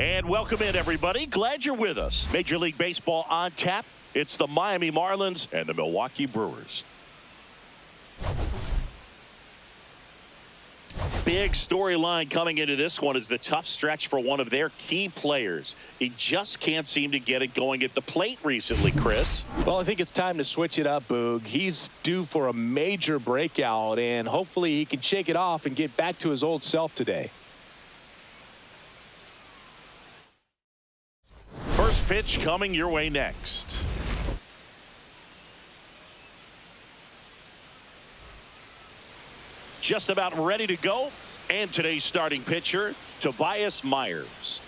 And welcome in, everybody. Glad you're with us. Major League Baseball on tap. It's the Miami Marlins and the Milwaukee Brewers. Big storyline coming into this one is the tough stretch for one of their key players. He just can't seem to get it going at the plate recently, Chris. Well, I think it's time to switch it up, Boog. He's due for a major breakout, and hopefully he can shake it off and get back to his old self today. First pitch coming your way next. Just about ready to go. And today's starting pitcher, Tobias Myers.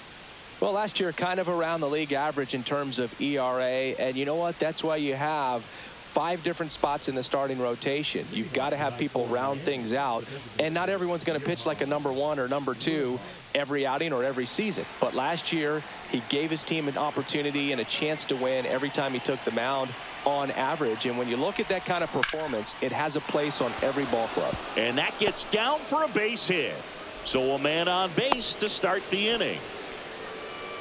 Well, last year kind of around the league average in terms of ERA. And you know what? That's why you have 5 different spots in the starting rotation. You've got to have people round things out. And not everyone's going to pitch like a number 1 or number 2 every outing or every season. But last year, he gave his team an opportunity and a chance to win every time he took the mound on average. And when you look at that kind of performance, it has a place on every ball club. And that gets down for a base hit. So a man on base to start the inning.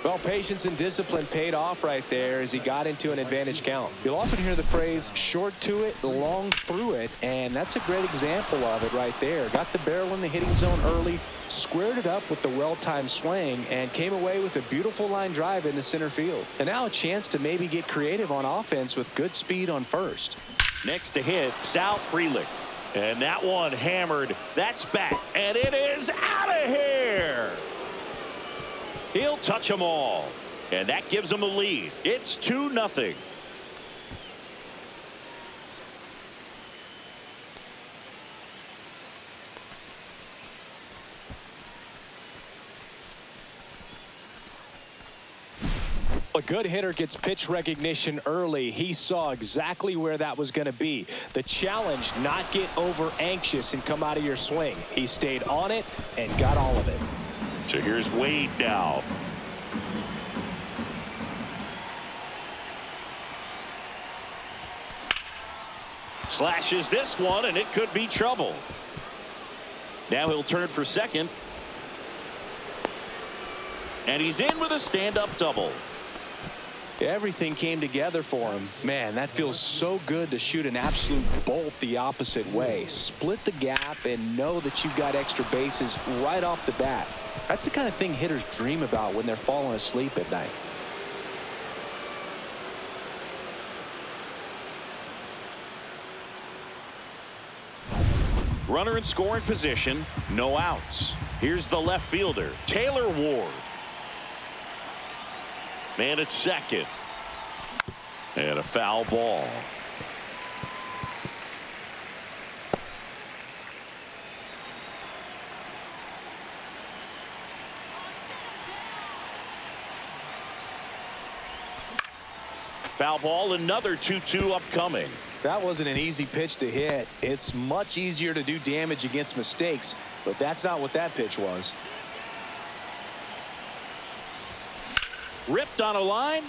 Well, patience and discipline paid off right there as he got into an advantage count. You'll often hear the phrase short to it, long through it, and that's a great example of it right there. Got the barrel in the hitting zone early, squared it up with the well-timed swing, and came away with a beautiful line drive into center field. And now a chance to maybe get creative on offense with good speed on first. Next to hit, Sal Frelick. And that one hammered. That's back, and it is out of here. He'll touch them all, and that gives them a lead. It's 2-0. A good hitter gets pitch recognition early. He saw exactly where that was going to be. The challenge, not get over anxious and come out of your swing. He stayed on it and got all of it. So here's Wade now. Slashes this one, and it could be trouble. Now he'll turn for second. And he's in with a stand-up double. Everything came together for him. Man, that feels so good to shoot an absolute bolt the opposite way. Split the gap and know that you've got extra bases right off the bat. That's the kind of thing hitters dream about when they're falling asleep at night. Runner in scoring position, no outs. Here's the left fielder, Taylor Ward. Man at second. And a foul ball. Foul ball, another 2-2 upcoming. That wasn't an easy pitch to hit. It's much easier to do damage against mistakes, but that's not what that pitch was. Ripped on a line.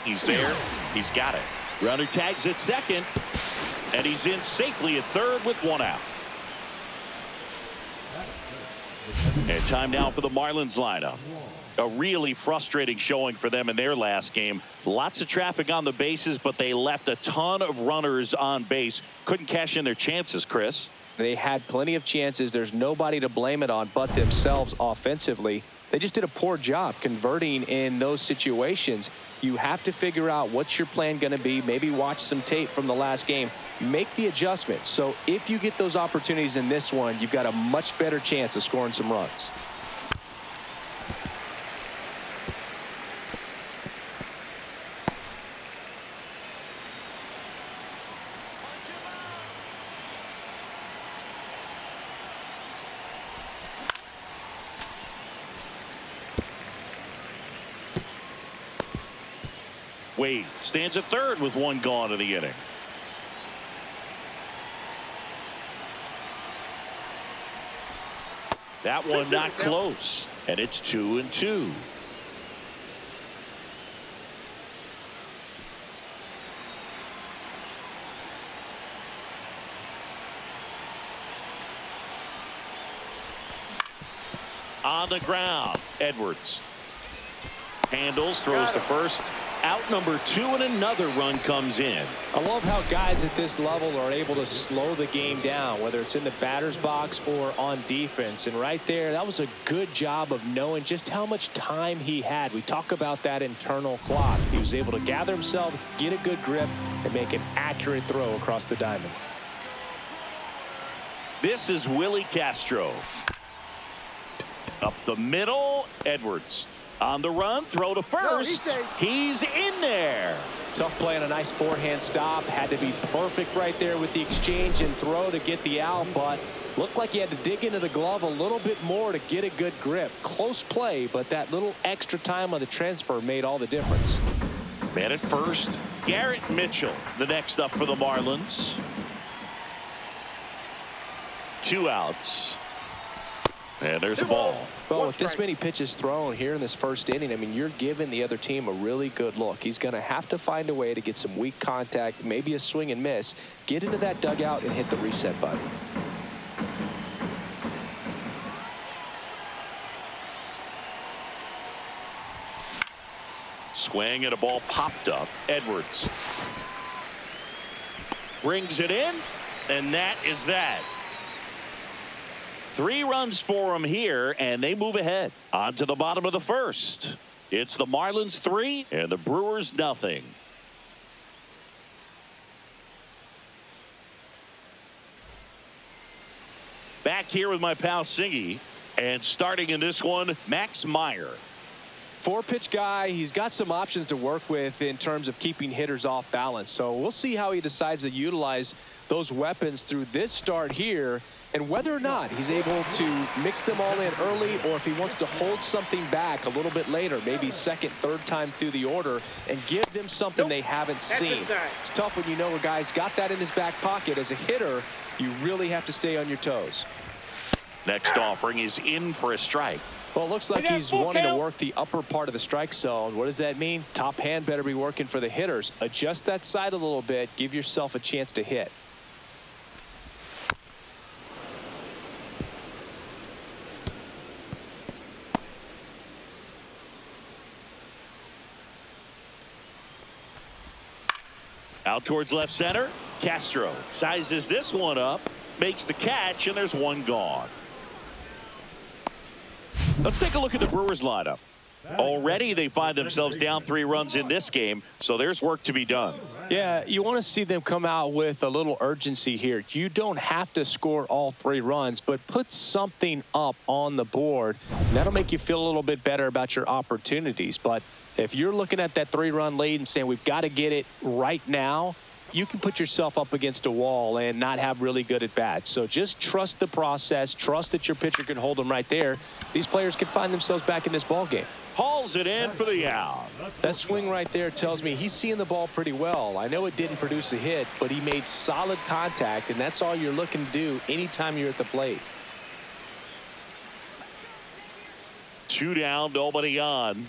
He's there. He's got it. Runner tags at second. And he's in safely at third with 1 out. And time now for the Marlins lineup. A really frustrating showing for them in their last game. Lots of traffic on the bases, but they left a ton of runners on base. Couldn't cash in their chances, Chris. They had plenty of chances. There's nobody to blame it on but themselves offensively. They just did a poor job converting in those situations. You have to figure out what's your plan going to be. Maybe watch some tape from the last game. Make the adjustment. So if you get those opportunities in this one, you've got a much better chance of scoring some runs. Wade stands at third with 1 gone in the inning. That one not close, and it's 2-2. on the ground. Edwards handles, throws to first. Out number 2, and another run comes in. I love how guys at this level are able to slow the game down, whether it's in the batter's box or on defense. And right there, that was a good job of knowing just how much time he had. We talk about that internal clock. He was able to gather himself, get a good grip, and make an accurate throw across the diamond. This is Willie Castro. Up the middle, Edwards. On the run, throw to first. He's in there. Tough play on a nice forehand stop. Had to be perfect right there with the exchange and throw to get the out, but looked like he had to dig into the glove a little bit more to get a good grip. Close play, but that little extra time on the transfer made all the difference. Man at first, Garrett Mitchell, the next up for the Marlins. 2 outs. And there's a ball. Well, with this many pitches thrown here in this first inning, I mean, you're giving the other team a really good look. He's going to have to find a way to get some weak contact, maybe a swing and miss, get into that dugout and hit the reset button. Swing and a ball popped up. Edwards brings it in, and that is that. 3 runs for him here, and they move ahead. On to the bottom of the first. It's the Marlins 3 and the Brewers nothing. Back here with my pal Singy, and starting in this one, Max Meyer. 4-pitch guy. He's got some options to work with in terms of keeping hitters off balance. So we'll see how he decides to utilize those weapons through this start here, and whether or not he's able to mix them all in early, or if he wants to hold something back a little bit later, maybe second, third time through the order, and give them something they haven't seen. It's tough when you know a guy's got that in his back pocket. As a hitter, you really have to stay on your toes. Next offering is in for a strike. Well, it looks like he's wanting to work the upper part of the strike zone. What does that mean? Top hand better be working for the hitters. Adjust that side a little bit. Give yourself a chance to hit. Out towards left center. Castro sizes this one up, makes the catch, and there's one gone. Let's take a look at the Brewers lineup. Already they find themselves down 3 runs in this game, so there's work to be done. Yeah, you want to see them come out with a little urgency here. You don't have to score all 3 runs, but put something up on the board. That'll make you feel a little bit better about your opportunities. But if you're looking at that 3-run lead and saying we've got to get it right now, you can put yourself up against a wall and not have really good at bats. So just trust the process. Trust that your pitcher can hold them right there. These players can find themselves back in this ball game. Hauls it in for the out. That swing right there tells me he's seeing the ball pretty well. I know it didn't produce a hit, but he made solid contact, and that's all you're looking to do anytime you're at the plate. 2 down, nobody on.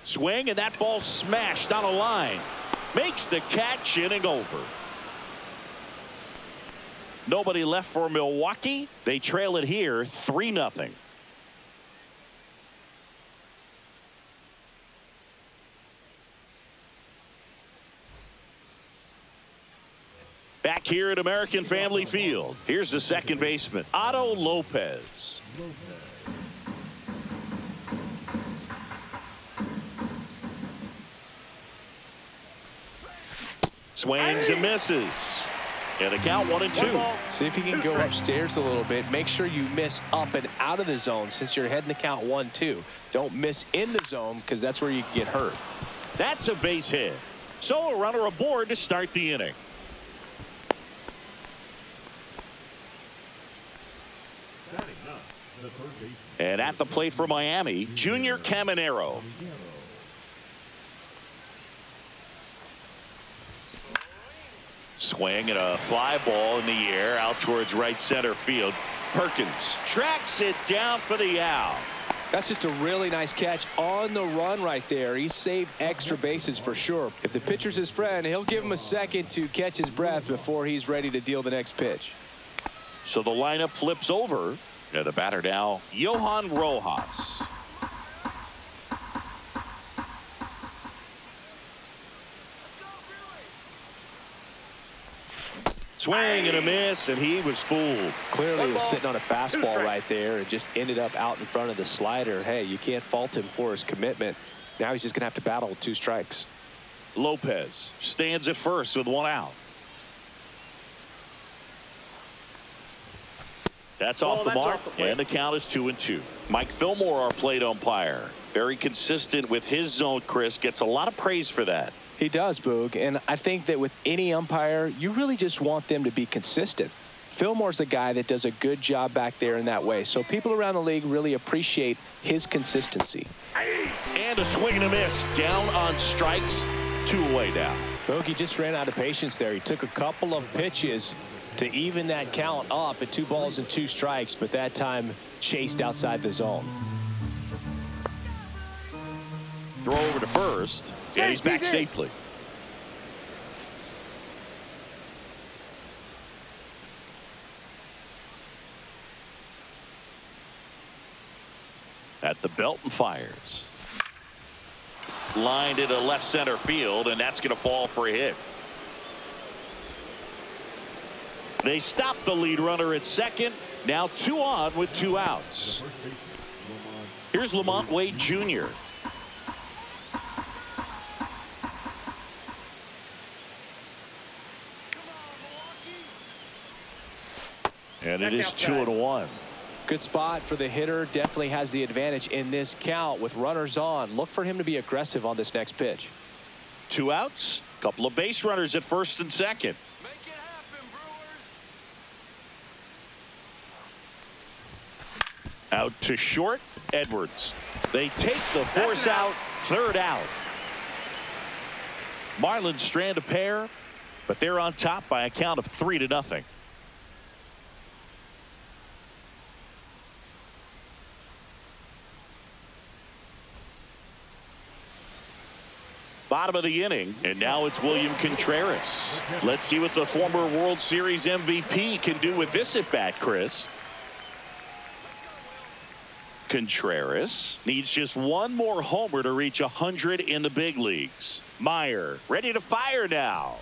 Swing, and that ball smashed on a line. Makes the catch, inning over. Nobody left for Milwaukee. They trail it here 3-0. Back here at American Family Field, here's the second baseman, Otto Lopez. Swings and misses. And the count 1-2. See if you can go upstairs a little bit. Make sure you miss up and out of the zone since you're heading the count 1-2. Don't miss in the zone, because that's where you can get hurt. That's a base hit. So a runner aboard to start the inning. And at the plate for Miami, Junior Caminero. Swing and a fly ball in the air out towards right center field. Perkins tracks it down for the out. That's just a really nice catch on the run right there. He saved extra bases for sure. If the pitcher's his friend, he'll give him a second to catch his breath before he's ready to deal the next pitch. So the lineup flips over. Yeah, the batter now, Johan Rojas. Swing and a miss, and he was fooled. Clearly he was sitting on a fastball right there and just ended up out in front of the slider. Hey, you can't fault him for his commitment. Now he's just going to have to battle with 2 strikes. Lopez stands at first with 1 out. That's off the mark, and the count is 2-2. Mike Fillmore, our plate umpire, very consistent with his zone. Chris gets a lot of praise for that. He does, Boog, and I think that with any umpire, you really just want them to be consistent. Fillmore's a guy that does a good job back there in that way, so people around the league really appreciate his consistency. And a swing and a miss. Down on strikes, 2 away now. Boog, he just ran out of patience there. He took a couple of pitches to even that count up at 2 balls and 2 strikes, but that time chased outside the zone. Throw over to first, and he's back safely. At the belt and fires. Lined into left center field, and that's going to fall for a hit. They stop the lead runner at second. Now 2 on with 2 outs. Here's Lamont Wade Jr. And it is 2-1. Good spot for the hitter. Definitely has the advantage in this count with runners on. Look for him to be aggressive on this next pitch. 2 outs. Couple of base runners at first and second. Make it happen, Brewers. Out to short. Edwards. They take the force out. 3rd out. Marlins strand a pair, but they're on top by a count of 3-0. Bottom of the inning, and now it's William Contreras. Let's see what the former World Series MVP can do with this at bat, Chris. Contreras needs just 1 more homer to reach 100 in the big leagues. Meyer ready to fire now,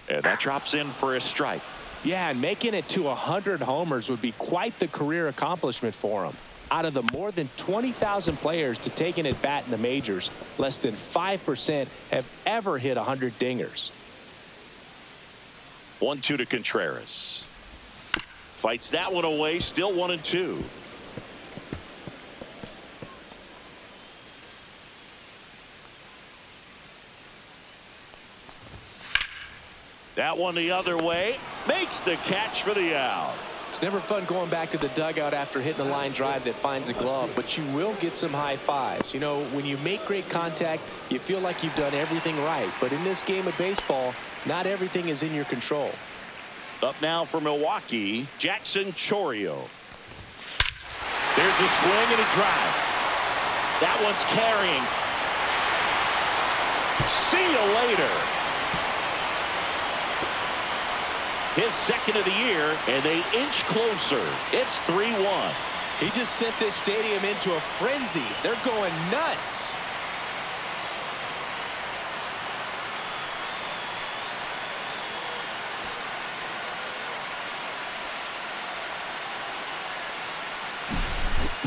and that drops in for a strike. Yeah, and making it to 100 homers would be quite the career accomplishment for him. Out of the more than 20,000 players to take an at bat in the majors, less than 5% have ever hit 100 dingers. 1-2 to Contreras. Fights that one away, still 1-2. That one the other way, makes the catch for the out. It's never fun going back to the dugout after hitting a line drive that finds a glove, but you will get some high fives. You know, when you make great contact, you feel like you've done everything right. But in this game of baseball, not everything is in your control. Up now for Milwaukee, Jackson Chourio. There's a swing and a drive. That one's carrying. See you later. His 2nd of the year, and they inch closer. It's 3-1. He just sent this stadium into a frenzy. They're going nuts.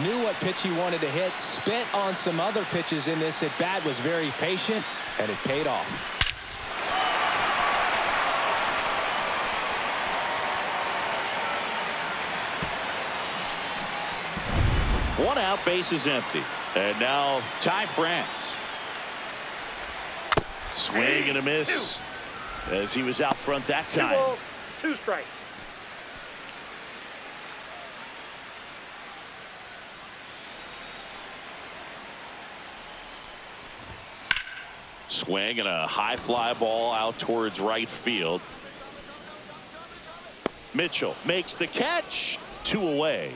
Knew what pitch he wanted to hit, spent on some other pitches in this at bat, was very patient, and it paid off. 1 out, base is empty. And now Ty France. Swing and a miss as he was out front that time. 2 balls, 2 strikes. Swing and a high fly ball out towards right field. Mitchell makes the catch. 2 away.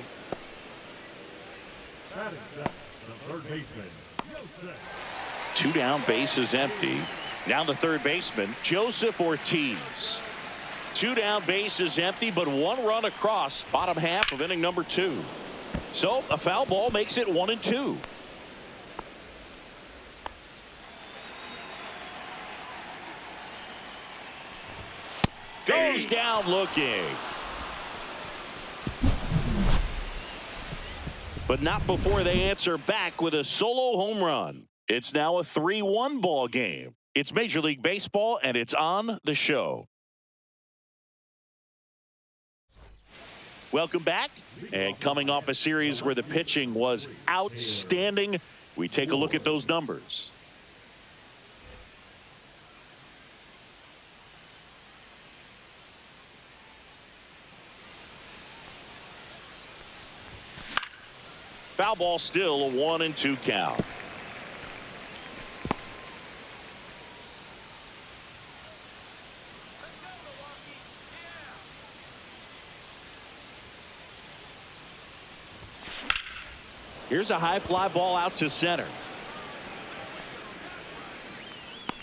2 down, base is empty. Now the third baseman, Joseph Ortiz. Two down, bases empty, but one run across. Bottom half of inning number 2. So a foul ball makes it 1-2. Goes down looking. But not before they answer back with a solo home run. It's now a 3-1 ball game. It's Major League Baseball, and it's on the show. Welcome back. And coming off a series where the pitching was outstanding, we take a look at those numbers. Foul ball, still a 1-2 count. Here's a high fly ball out to center.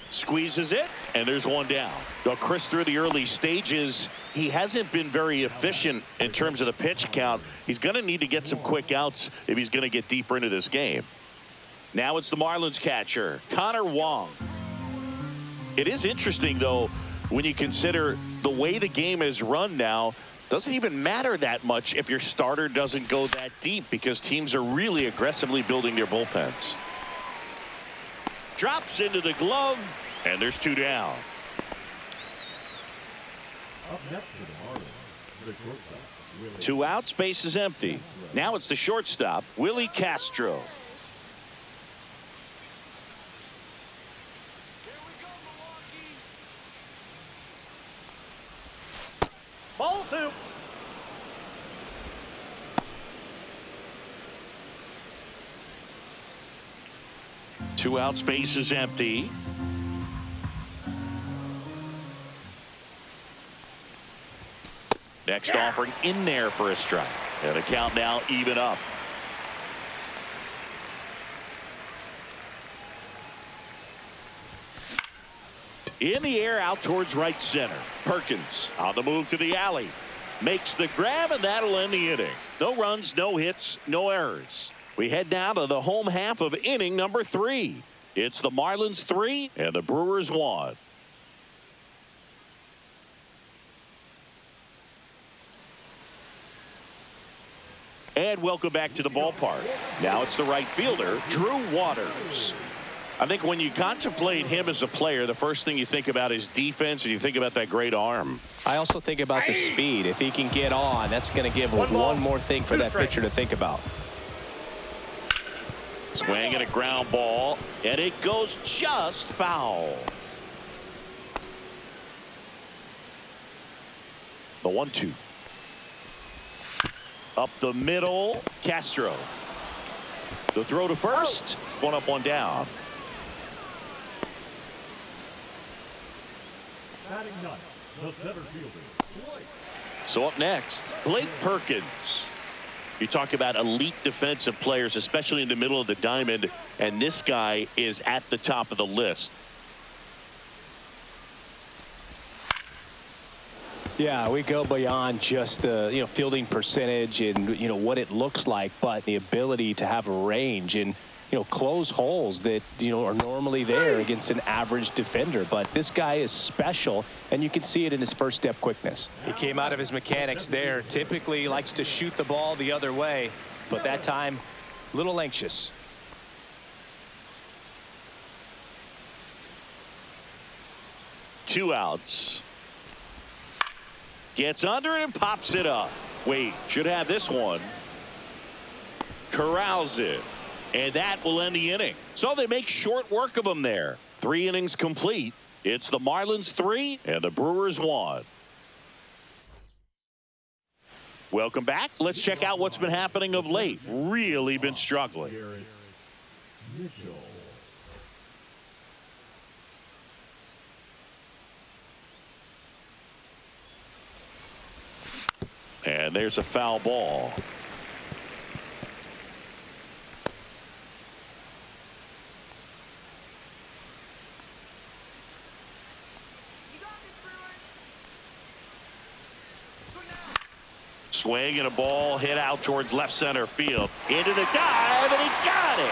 Squeezes it, and there's one down. Well, Chris, through the early stages, he hasn't been very efficient in terms of the pitch count. He's going to need to get some quick outs if he's going to get deeper into this game. Now it's the Marlins catcher, Connor Wong. It is interesting, though, when you consider the way the game is run now. Doesn't even matter that much if your starter doesn't go that deep, because teams are really aggressively building their bullpens. Drops into the glove, and there's 2 down. Two outs, base is empty. Now it's the shortstop, Willie Castro. Ball 2. Two outs, base is empty. Next offering in there for a strike. And the count now even up. In the air, out towards right center. Perkins on the move to the alley. Makes the grab, and that'll end the inning. No runs, no hits, no errors. We head down to the home half of inning number 3. It's the Marlins 3 and the Brewers 1. And welcome back to the ballpark. Now it's the right fielder, Drew Waters. I think when you contemplate him as a player, the first thing you think about is defense, and you think about that great arm. I also think about the speed. If he can get on, that's going to give one more thing for that pitcher to think about. Swing and a ground ball, and it goes just foul. The 1-2. Up the middle, Castro. The throw to first. One up, one down. So up next, Blake Perkins. You talk about elite defensive players, especially in the middle of the diamond, and this guy is at the top of the list. Yeah, we go beyond just the fielding percentage and what it looks like, but the ability to have a range and close holes that are normally there against an average defender. But this guy is special, and you can see it in his first step quickness. He came out of his mechanics there. Typically likes to shoot the ball the other way, but that time a little anxious. Two outs. Gets under it and pops it up. Wait, should have this one. Corrals it. And that will end the inning. So they make short work of him there. 3 innings complete. It's the Marlins 3 and the Brewers 1. Welcome back. Let's check out what's been happening of late. Really been struggling. And there's a foul ball. swing and a ball hit out towards left center field. Into the dive, and he got it.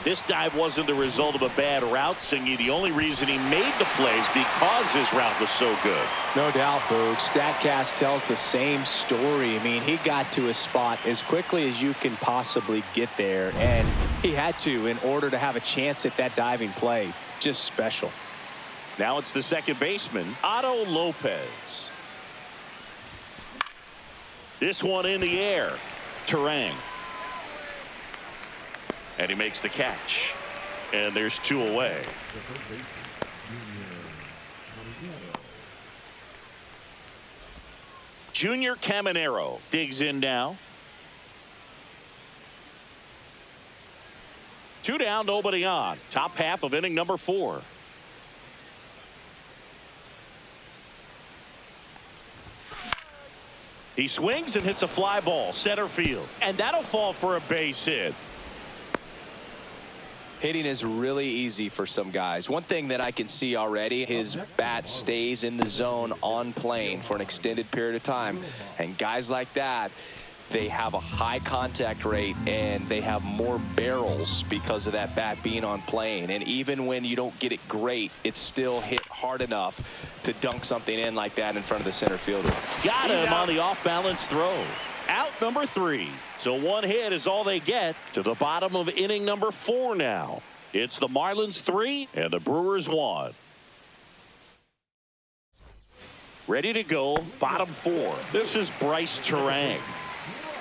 This dive wasn't the result of a bad route, Singy. The only reason he made the play is because his route was so good. No doubt, Boog. StatCast tells the same story. I mean, he got to his spot as quickly as you can possibly get there, and he had to in order to have a chance at that diving play. Just special. Now it's the second baseman, Otto Lopez. This one in the air. Terang. And he makes the catch. And there's 2 away. Junior Caminero digs in now. 2 down, nobody on. Top half of inning number 4. He swings and hits a fly ball center field. And that'll fall for a base hit. Hitting is really easy for some guys. One thing that I can see already, his bat stays in the zone on plane for an extended period of time. And guys like that, they have a high contact rate and they have more barrels because of that bat being on plane. And even when you don't get it great, it's still hit hard enough to dunk something in like that in front of the center fielder. Got him on the off-balance throw. Out number 3. So 1 hit is all they get to the bottom of inning number 4 now. It's the Marlins 3 and the Brewers 1. Ready to go, bottom 4. This is Bryce Terang.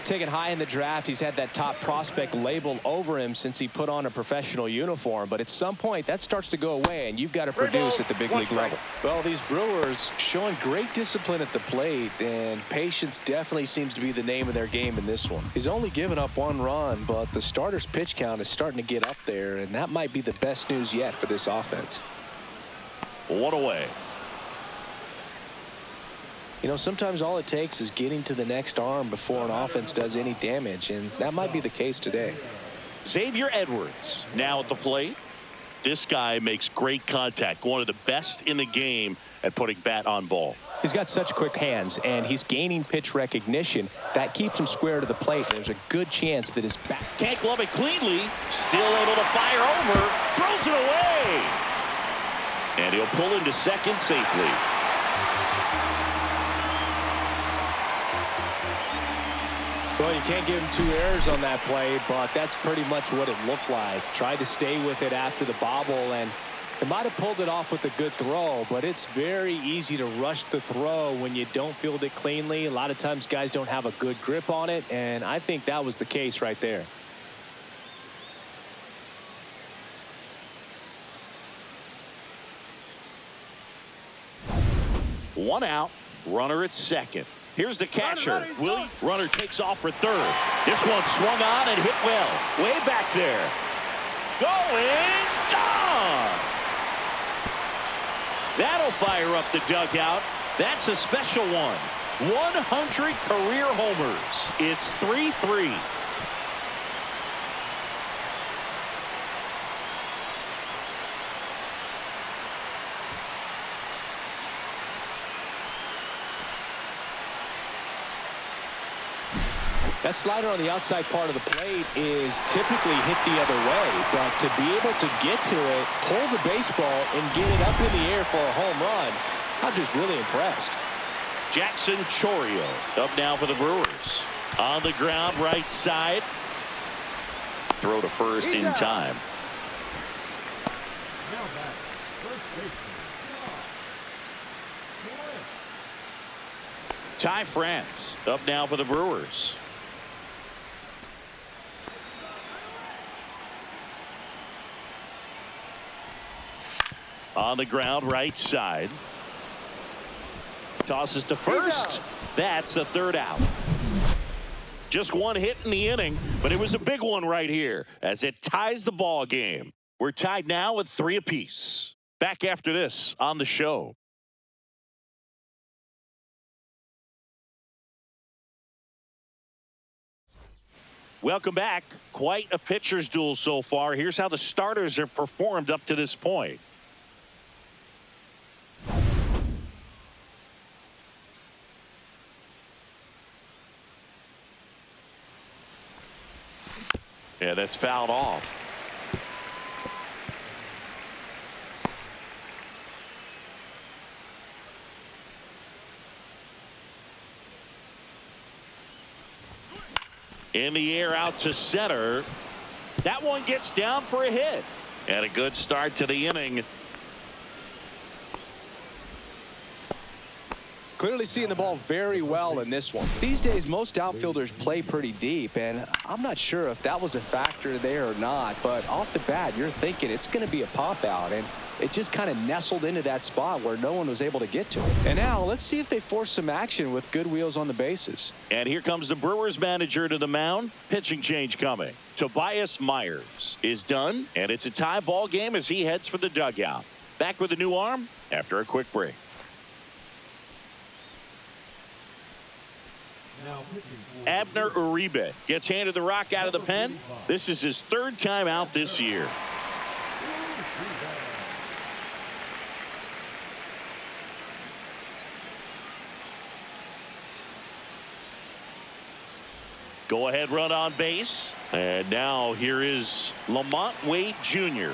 Taken high in the draft, he's had that top prospect label over him since he put on a professional uniform. But at some point, that starts to go away, and you've got to produce at the big league level. Well, these Brewers showing great discipline at the plate, and patience definitely seems to be the name of their game in this one. He's only given up 1 run, but the starter's pitch count is starting to get up there, and that might be the best news yet for this offense. 1 away. You know, sometimes all it takes is getting to the next arm before an offense does any damage, and that might be the case today. Xavier Edwards now at the plate. This guy makes great contact. One of the best in the game at putting bat on ball. He's got such quick hands, and he's gaining pitch recognition. That keeps him square to the plate. There's a good chance that his bat can't glove it cleanly. Still able to fire over. Throws it away. And he'll pull into second safely. Well, you can't give him 2 errors on that play, but that's pretty much what it looked like. Tried to stay with it after the bobble, and it might have pulled it off with a good throw, but it's very easy to rush the throw when you don't field it cleanly. A lot of times guys don't have a good grip on it, and I think that was the case right there. One out, runner at second. Here's the catcher. Willie. Runner takes off for third. This one swung on and hit well. Way back there. Going. Gone. That'll fire up the dugout. That's a special one. 100 career homers. It's 3-3. That slider on the outside part of the plate is typically hit the other way, but to be able to get to it, pull the baseball, and get it up in the air for a home run, I'm just really impressed. Jackson Chourio up now for the Brewers. On the ground, right side. Throw to first in time. Ty France up now for the Brewers. On the ground, right side. Tosses to first. That's the 3rd out. Just 1 hit in the inning, but it was a big one right here as it ties the ball game. We're tied now with 3 apiece. Back after this on the show. Welcome back. Quite a pitcher's duel so far. Here's how the starters have performed up to this point. And that's fouled off. In the air out to center. That one gets down for a hit. And a good start to the inning. Clearly seeing the ball very well in this one. These days, most outfielders play pretty deep, and I'm not sure if that was a factor there or not, but off the bat, you're thinking it's going to be a pop out, and it just kind of nestled into that spot where no one was able to get to it. And now let's see if they force some action with good wheels on the bases. And here comes the Brewers manager to the mound. Pitching change coming. Tobias Myers is done, and it's a tie ball game as he heads for the dugout. Back with a new arm after a quick break. Abner Uribe gets handed the rock out of the pen. This is his third time out this year. Go ahead run on base. And now here is Lamont Wade Jr.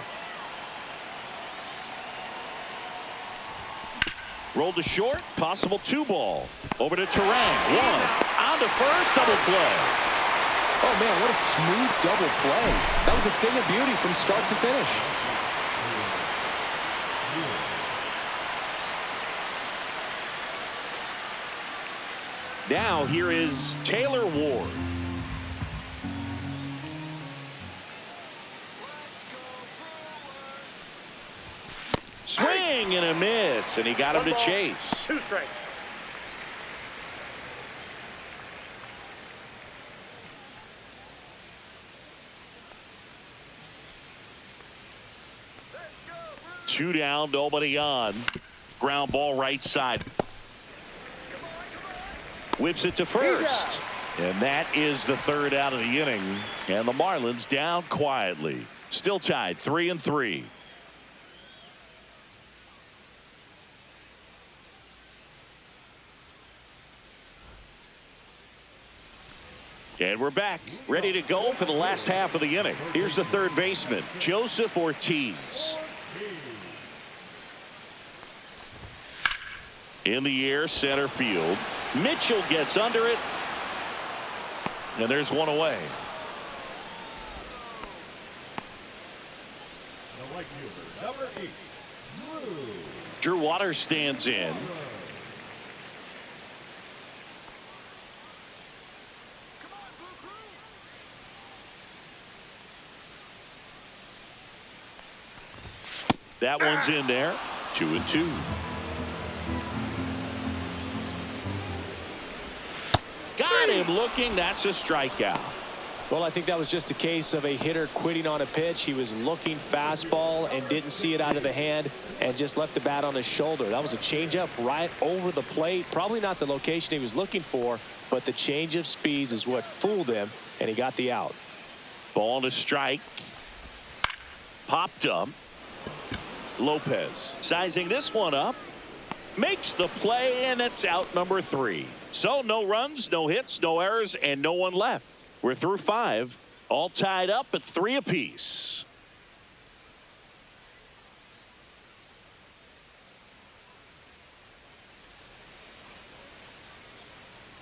Rolled to short, possible 2-ball. Over to Terang, 1. On to first, double play. Oh man, what a smooth double play. That was a thing of beauty from start to finish. Now here is Taylor Ward. Swing and a miss, and he got him to chase. 2 straight. Two down, nobody on. Ground ball right side. Whips it to first. And that is the third out of the inning. And the Marlins down quietly. Still tied 3-3. And we're back, ready to go for the last half of the inning. Here's the third baseman, Joseph Ortiz. In the air, center field. Mitchell gets under it. And there's one away. Number 8, Drew Waters stands in. That one's in there. 2-2. Got him looking. That's a strikeout. Well, I think that was just a case of a hitter quitting on a pitch. He was looking fastball and didn't see it out of the hand and just left the bat on his shoulder. That was a changeup right over the plate. Probably not the location he was looking for, but the change of speeds is what fooled him, and he got the out. Ball to strike. Popped up. Lopez sizing this one up. Makes the play, and it's out number 3. So no runs, no hits, no errors, and no one left. We're through 5, all tied up at 3 apiece.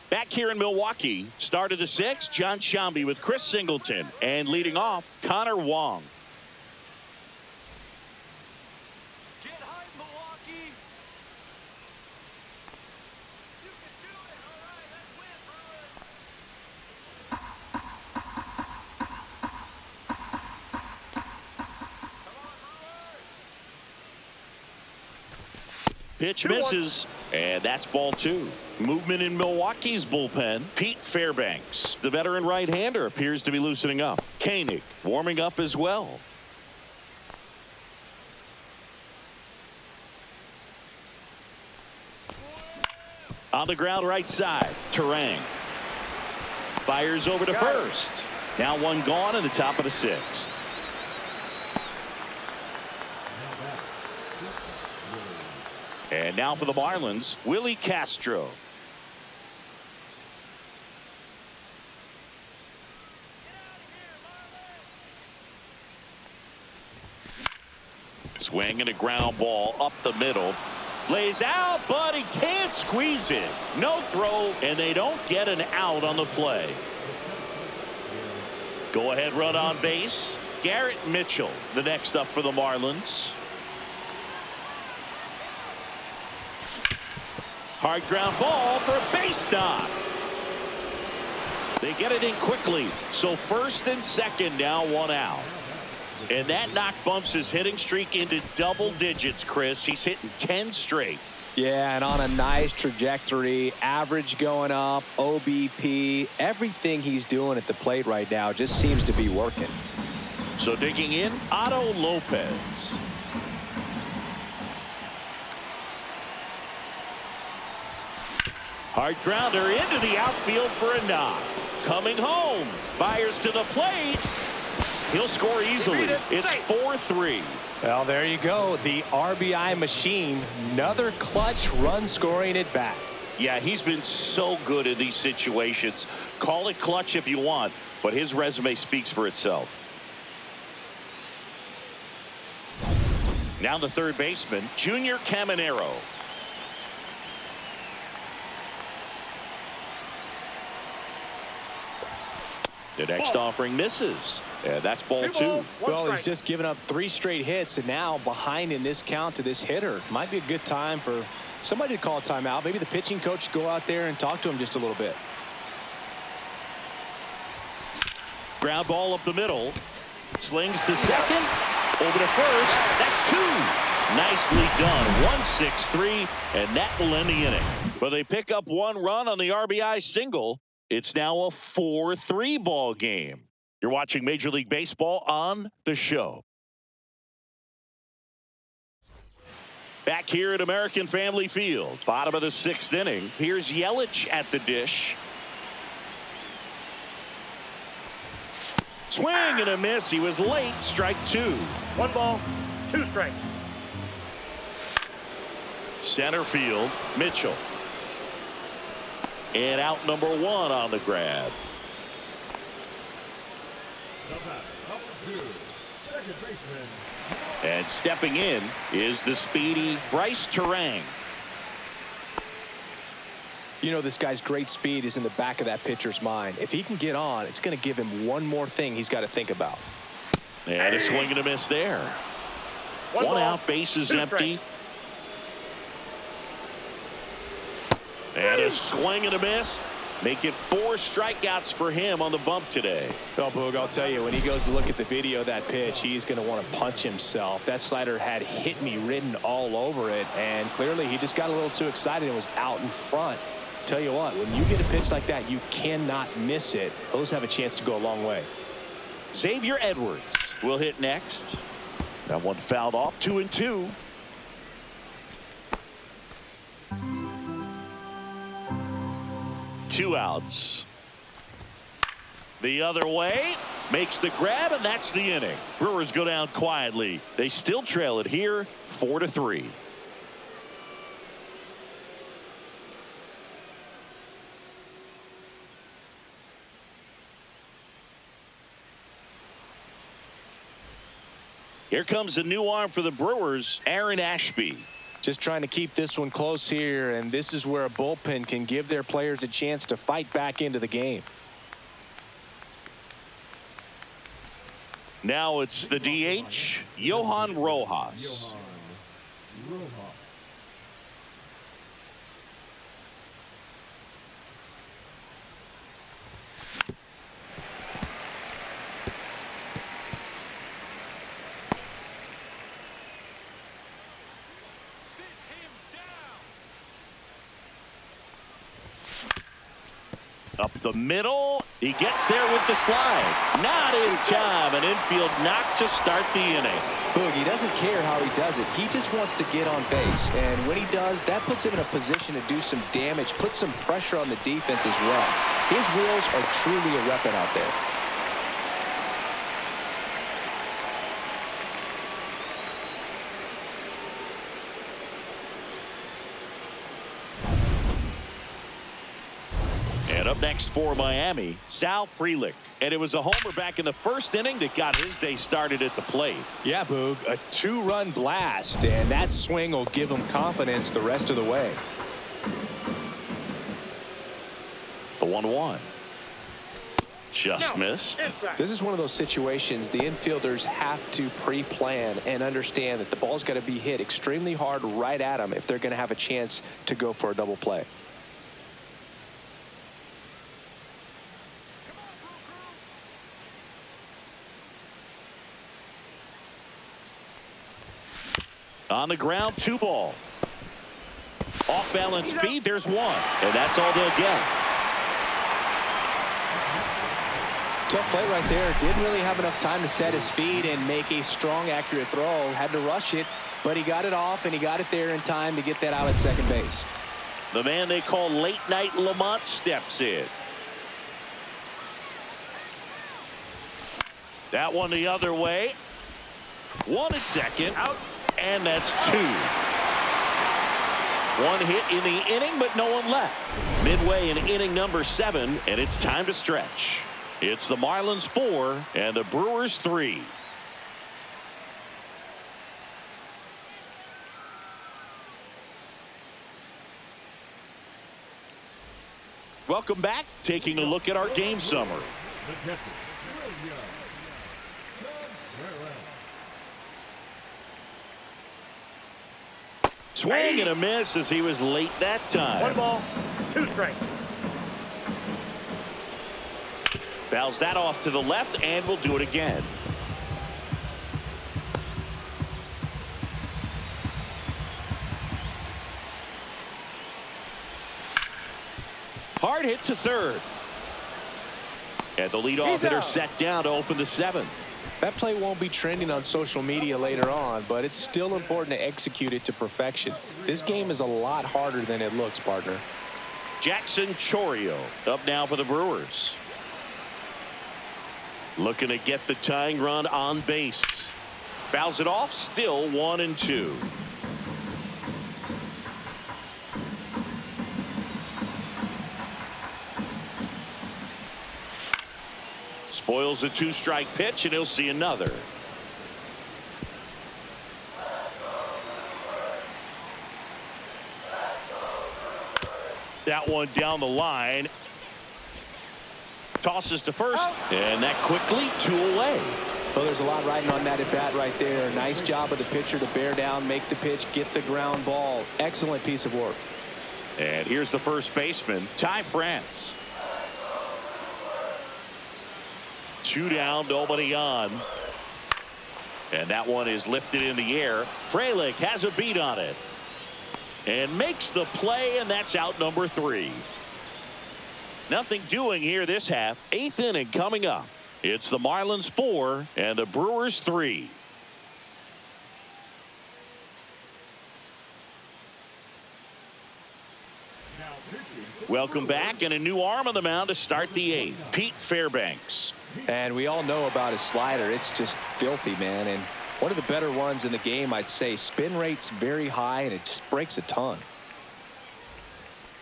Back here in Milwaukee, start of the 6th, John Shambi with Chris Singleton, and leading off, Connor Wong. Get high, Milwaukee. You can do it. All right, let's win, Brewers. Pitch misses, and that's ball 2. Movement in Milwaukee's bullpen. Pete Fairbanks, the veteran right-hander, appears to be loosening up. Koenig warming up as well. On the ground right side, Terang fires over to first. Now one gone in the top of the 6th. And now for the Marlins, Willie Castro. Swing and a ground ball up the middle. Lays out, but he can't squeeze it. No throw, and they don't get an out on the play. Go ahead run on base. Garrett Mitchell, the next up for the Marlins. Hard ground ball for a base knock. They get it in quickly. So first and second, now one out. And that knock bumps his hitting streak into double digits, Chris. He's hitting 10 straight. Yeah, and on a nice trajectory, average going up, OBP, everything he's doing at the plate right now just seems to be working. So digging in, Otto Lopez. Hard grounder into the outfield for a knock. Coming home. Fires to the plate. He'll score easily. It's 4-3. Well, there you go. The RBI machine. Another clutch run scoring at bat. Yeah, he's been so good in these situations. Call it clutch if you want, but his resume speaks for itself. Now the third baseman, Junior Caminero. The next offering misses. Yeah, that's ball two. Well, he's just given up 3 straight hits, and now behind in this count to this hitter. Might be a good time for somebody to call a timeout. Maybe the pitching coach go out there and talk to him just a little bit. Ground ball up the middle. Slings to second. Over to first. That's 2. Nicely done. 1-6-3, and that will end the inning. But they pick up 1 run on the RBI single. It's now a 4-3 ball game. You're watching Major League Baseball on the show. Back here at American Family Field, bottom of the 6th inning. Here's Yelich at the dish. Swing and a miss. He was late. Strike 2. 1 ball, 2 strikes. Center field, Mitchell. And out number 1 on the grab. And stepping in is the speedy Bryce Terang. You know, this guy's great speed is in the back of that pitcher's mind. If he can get on, it's going to give him one more thing he's got to think about. And a swing and a miss there. One out, base is empty. And a swing and a miss. Make it 4 strikeouts for him on the bump today. Well, Boog, I'll tell you, when he goes to look at the video of that pitch, he's going to want to punch himself. That slider had hit me written all over it, and clearly he just got a little too excited and was out in front. Tell you what, when you get a pitch like that, you cannot miss it. Those have a chance to go a long way. Xavier Edwards will hit next. That one fouled off. 2-2. Two outs. The other way. Makes the grab, and that's the inning. Brewers go down quietly. They still trail it here, 4-3. Here comes a new arm for the Brewers, Aaron Ashby. Just trying to keep this one close here, and this is where a bullpen can give their players a chance to fight back into the game. Now it's the DH, Johan Rojas. Up the middle. He gets there with the slide. Not in time. An infield knock to start the inning. Boog, he doesn't care how he does it. He just wants to get on base. And when he does, that puts him in a position to do some damage, put some pressure on the defense as well. His wheels are truly a weapon out there. And up next for Miami, Sal Frelick. And it was a homer back in the first inning that got his day started at the plate. Yeah, Boog, a 2-run blast, and that swing will give him confidence the rest of the way. The 1-1. Just missed. This is one of those situations the infielders have to pre-plan and understand that the ball's got to be hit extremely hard right at them if they're going to have a chance to go for a double play. On the ground, 2 ball. Off balance feed, there's 1. And that's all they'll get. Tough play right there. Didn't really have enough time to set his feet and make a strong, accurate throw. Had to rush it, but he got it off, and he got it there in time to get that out at second base. The man they call Late Night Lamont steps in. That one the other way. 1 at second. Out. And that's 2. 1 hit in the inning, but no one left. Midway in inning number 7, and it's time to stretch. It's the Marlins 4 and the Brewers 3. Welcome back. Taking a look at our game summary. Swing and a miss as he was late that time. 1 ball, 2 strikes. Fouls that off to the left, and we'll do it again. Hard hit to third. And the leadoff hitter set down to open the 7th. That play won't be trending on social media later on, but it's still important to execute it to perfection. This game is a lot harder than it looks, partner. Jackson Chourio up now for the Brewers. Looking to get the tying run on base. Fouls it off, still 1-2. Spoils a 2-strike pitch, and he'll see another. That one down the line. Tosses to first, and that quickly 2 away. Well, there's a lot riding on that at bat right there. Nice job of the pitcher to bear down, make the pitch, get the ground ball. Excellent piece of work. And here's the first baseman, Ty France. 2 down, nobody on. And that one is lifted in the air. Frelick has a beat on it. And makes the play, and that's out number 3. Nothing doing here this half. 8th inning coming up. It's the Marlins 4 and the Brewers 3. Welcome back, and a new arm on the mound to start the 8th. Pete Fairbanks. And we all know about his slider. It's just filthy, man. And one of the better ones in the game, I'd say. Spin rate's very high, and it just breaks a ton.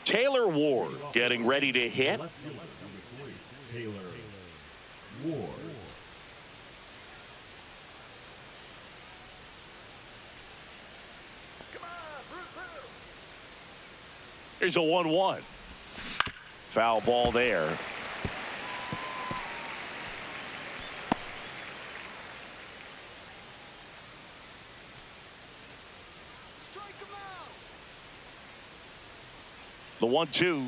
Taylor Ward getting ready to hit. Taylor Ward. Here's a 1-1. Foul ball there. The 1-2.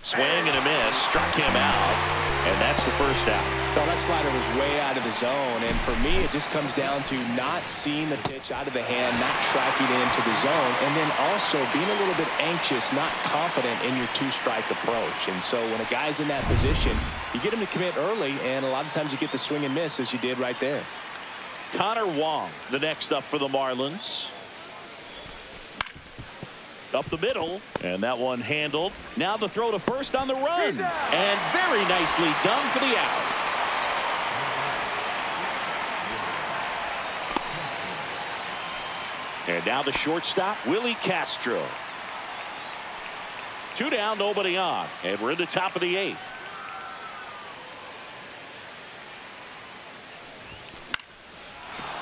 Swing and a miss. Struck him out. And that's the first out. Well, that slider was way out of the zone. And for me, it just comes down to not seeing the pitch out of the hand, not tracking it into the zone, and then also being a little bit anxious, not confident in your 2-strike approach. And so when a guy's in that position, you get him to commit early, and a lot of times you get the swing and miss, as you did right there. Connor Wong, the next up for the Marlins. Up the middle, and that one handled. Now the throw to first on the run, and very nicely done for the out. And now the shortstop, Willie Castro. Two down, nobody on, and we're in the top of the 8th.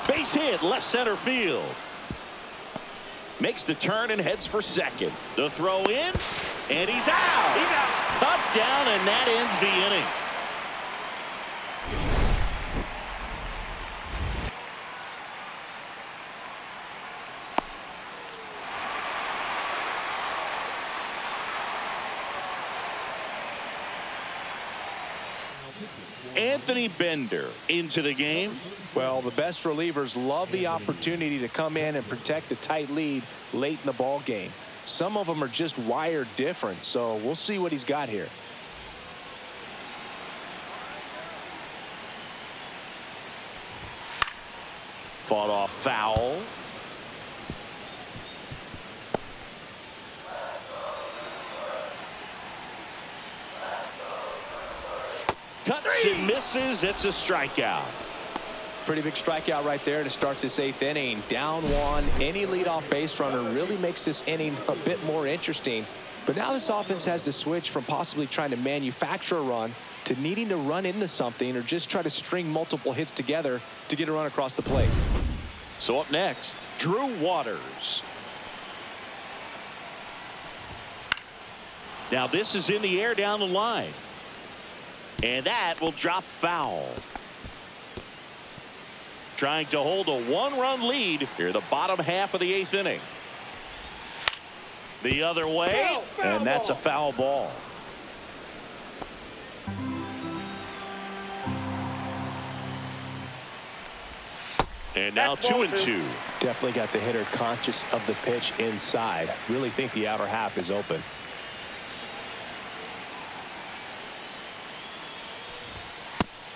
Base hit, left center field. Makes the turn and heads for second. The throw in, and he's out. He got cut down, and that ends the inning. Anthony Bender into the game. Well, the best relievers love the opportunity to come in and protect a tight lead late in the ball game. Some of them are just wired different, so we'll see what he's got here. Fought off foul. Cuts and misses. It's a strikeout. Pretty big strikeout right there to start this 8th inning. Down one. Any leadoff base runner really makes this inning a bit more interesting. But now this offense has to switch from possibly trying to manufacture a run to needing to run into something or just try to string multiple hits together to get a run across the plate. So up next, Drew Waters. Now this is in the air down the line. And that will drop foul. Trying to hold a 1-run lead here, the bottom half of the 8th inning. The other way, and that's a foul ball. And now 2-2. Definitely got the hitter conscious of the pitch inside. Really think the outer half is open.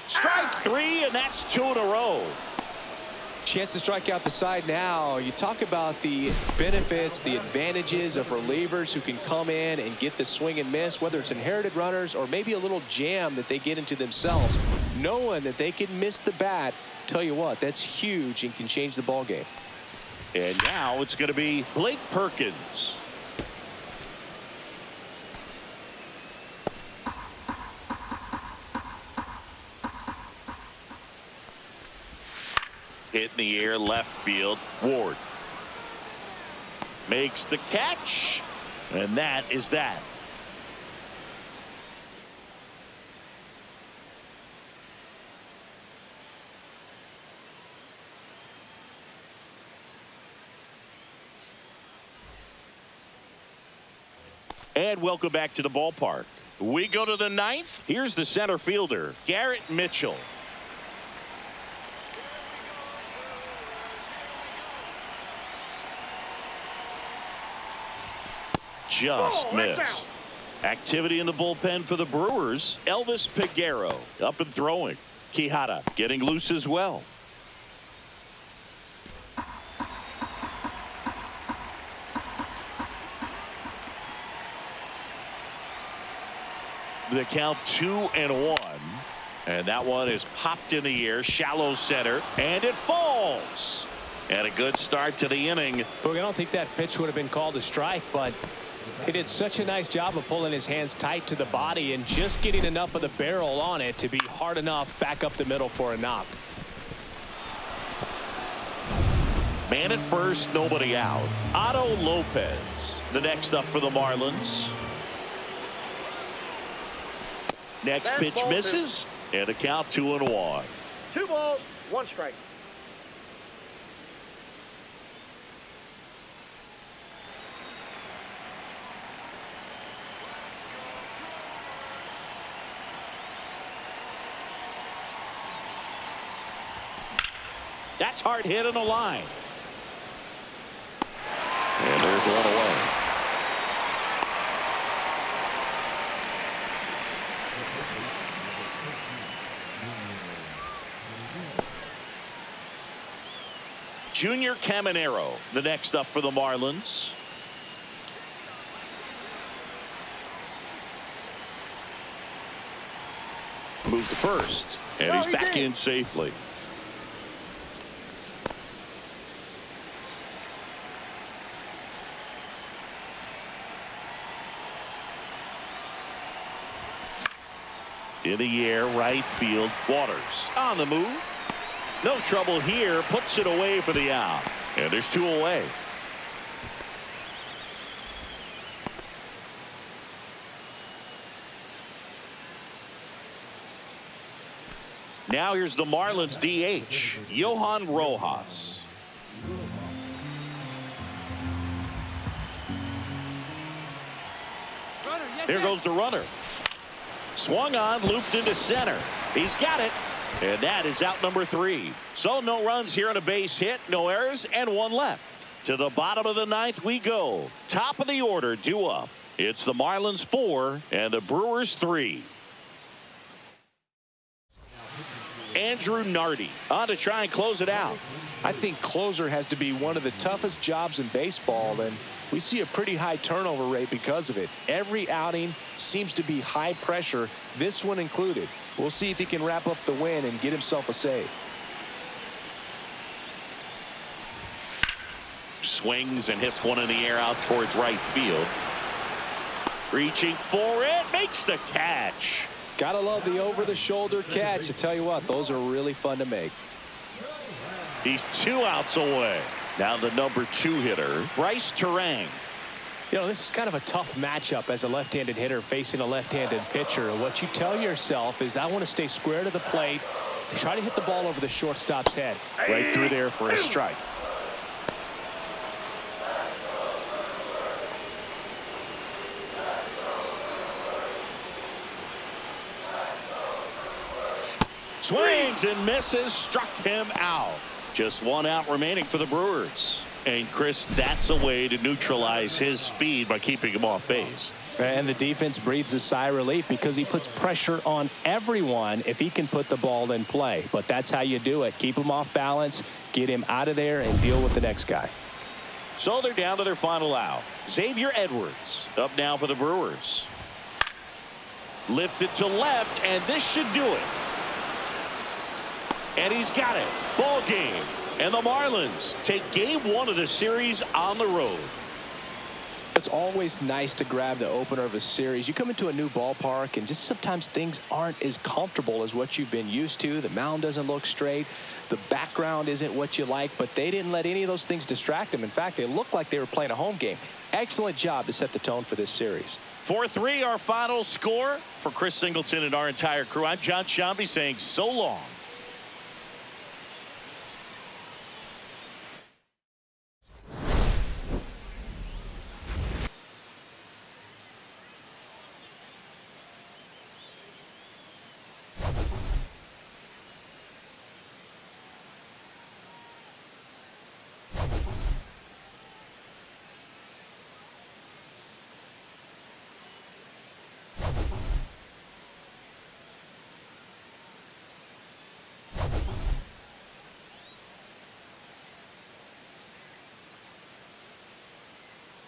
Strike 3, and that's 2 in a row. Chance to strike out the side now. You talk about the benefits, the advantages of relievers who can come in and get the swing and miss, whether it's inherited runners or maybe a little jam that they get into themselves. Knowing that they can miss the bat, tell you what, that's huge and can change the ball game. And now it's going to be Blake Perkins. Hit in the air, left field. Ward makes the catch, and that is that. And welcome back to the ballpark. We go to the 9th. Here's the center fielder, Garrett Mitchell. Just missed. Activity in the bullpen for the Brewers. Elvis Peguero up and throwing. Quijada getting loose as well. The count 2-1. And that one is popped in the air, shallow center, and it falls. And a good start to the inning. Boog, I don't think that pitch would have been called a strike, but he did such a nice job of pulling his hands tight to the body and just getting enough of the barrel on it to be hard enough back up the middle for a knock. Man at first, nobody out. Otto Lopez, the next up for the Marlins. Next pitch misses, and the count 2-1. 2 balls, 1 strike. That's hard hit on the line. And there's one away. Junior Caminero, the next up for the Marlins. Move to first, and he's back in safely. In the air, right field. Waters on the move. No trouble here. Puts it away for the out. And there's 2 away. Now here's the Marlins DH, Johan Rojas. There goes the runner. Swung on, looped into center. He's got it. And that is out number 3. So no runs here on a base hit, no errors, and 1 left. To the bottom of the 9th we go. Top of the order due up. It's the Marlins 4 and the Brewers 3. Andrew Nardi on to try and close it out. I think closer has to be one of the toughest jobs in baseball, and we see a pretty high turnover rate because of it. Every outing seems to be high pressure, this one included. We'll see if he can wrap up the win and get himself a save. Swings and hits one in the air out towards right field. Reaching for it, makes the catch. Gotta love the over-the-shoulder catch. I tell you what, those are really fun to make. He's 2 outs away. Now the number 2 hitter, Bryce Terang. You know, this is kind of a tough matchup as a left-handed hitter facing a left-handed pitcher. What you tell yourself is I want to stay square to the plate, try to hit the ball over the shortstop's head. Right through there for a strike. Swings and misses, struck him out. Just 1 out remaining for the Brewers. And Chris, that's a way to neutralize his speed by keeping him off base. And the defense breathes a sigh of relief because he puts pressure on everyone if he can put the ball in play. But that's how you do it. Keep him off balance, get him out of there, and deal with the next guy. So they're down to their final out. Xavier Edwards up now for the Brewers. Lifted to left, and this should do it. And he's got it. Ball game. And the Marlins take game 1 of the series on the road. It's always nice to grab the opener of a series. You come into a new ballpark and just sometimes things aren't as comfortable as what you've been used to. The mound doesn't look straight. The background isn't what you like, but they didn't let any of those things distract them. In fact, they looked like they were playing a home game. Excellent job to set the tone for this series. 4-3 our final score. For Chris Singleton and our entire crew, I'm John Shambi saying so long.